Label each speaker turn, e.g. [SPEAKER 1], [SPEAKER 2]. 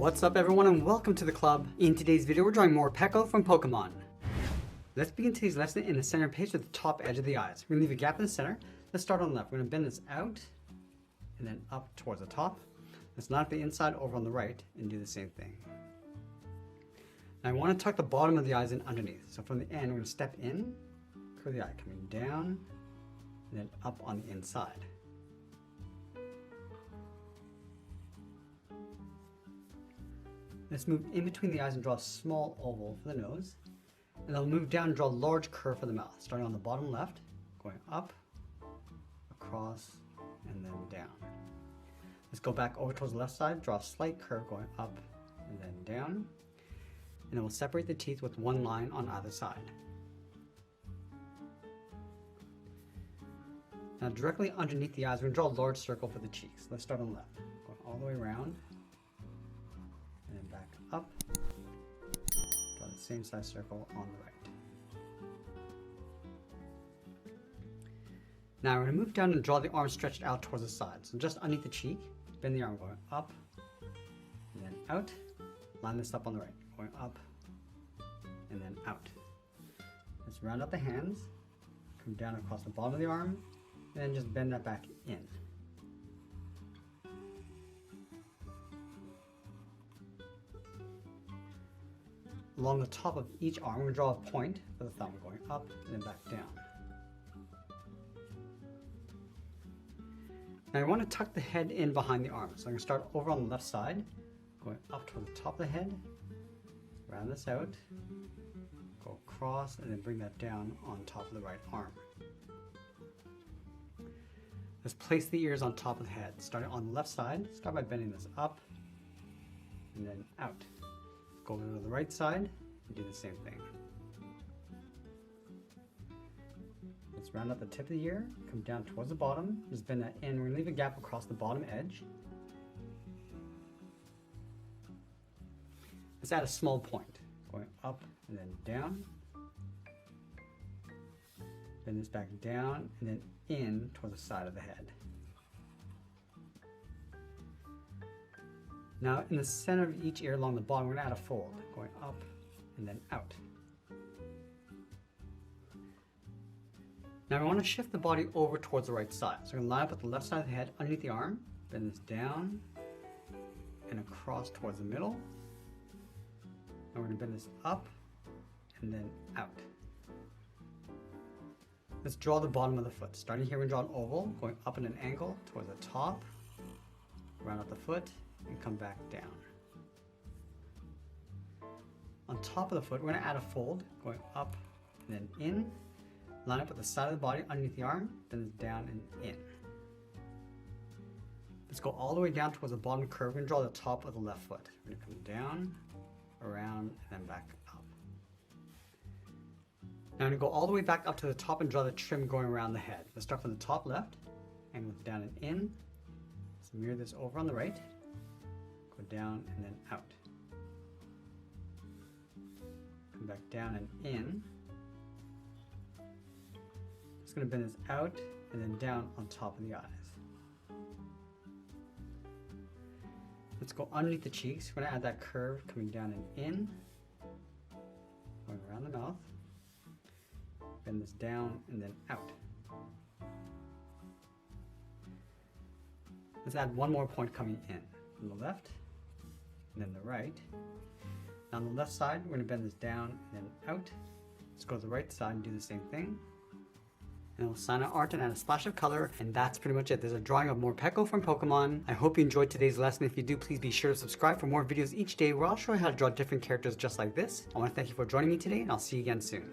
[SPEAKER 1] What's up everyone and welcome to the club. In today's video we're drawing Morpeko from Pokemon. Let's begin today's lesson in the center page with the top edge of the eyes. We're going to leave a gap in the center. Let's start on the left. We're going to bend this out and then up towards the top. Let's line up the inside over on the right and do the same thing. Now I want to tuck the bottom of the eyes in underneath. So from the end we're going to step in, curve the eye coming down and then up on the inside. Let's move in between the eyes and draw a small oval for the nose. And then move down and draw a large curve for the mouth, starting on the bottom left, going up, across, and then down. Let's go back over towards the left side, draw a slight curve going up and then down. And then we'll separate the teeth with one line on either side. Now directly underneath the eyes, we're going to draw a large circle for the cheeks. Let's start on the left, going all the way around. And then back up, draw the same size circle on the right. Now we're going to move down and draw the arm stretched out towards the side. So just underneath the cheek, bend the arm going up, and then out. Line this up on the right, going up, and then out. Let's round out the hands, come down across the bottom of the arm, and then just bend that back in. Along the top of each arm, we're going to draw a point for the thumb, going up and then back down. Now I want to tuck the head in behind the arm. So I'm going to start over on the left side, going up toward the top of the head, round this out, go across, and then bring that down on top of the right arm. Let's place the ears on top of the head. Starting on the left side, start by bending this up and then out. Go over to the right side and do the same thing. Let's round up the tip of the ear, come down towards the bottom, just bend that in. We're going to leave a gap across the bottom edge. Let's add a small point, going up and then down. Bend this back down and then in toward the side of the head. Now in the center of each ear along the bottom, we're going to add a fold, going up and then out. Now we want to shift the body over towards the right side. So we're going to line up with the left side of the head underneath the arm, bend this down and across towards the middle. And we're going to bend this up and then out. Let's draw the bottom of the foot. Starting here, we draw an oval, going up at an angle towards the top, round out the foot, and come back down. On top of the foot, we're going to add a fold, going up and then in. Line up with the side of the body underneath the arm, then it's down and in. Let's go all the way down towards the bottom curve and draw the top of the left foot. We're going to come down, around, and then back up. Now I'm going to go all the way back up to the top and draw the trim going around the head. Let's start from the top left, and with down and in. Let's mirror this over on the right. Go down and then out. Come back down and in. Just going to bend this out and then down on top of the eyes. Let's go underneath the cheeks. We're going to add that curve coming down and in, going around the mouth. Bend this down and then out. Let's add one more point coming in from the left and then the right. Now on the left side, we're going to bend this down and then out. Let's go to the right side and do the same thing. And we'll sign our art and add a splash of color, and that's pretty much it. There's a drawing of Morpeko from Pokemon. I hope you enjoyed today's lesson. If you do, please be sure to subscribe for more videos each day where I'll show you how to draw different characters just like this. I want to thank you for joining me today, and I'll see you again soon.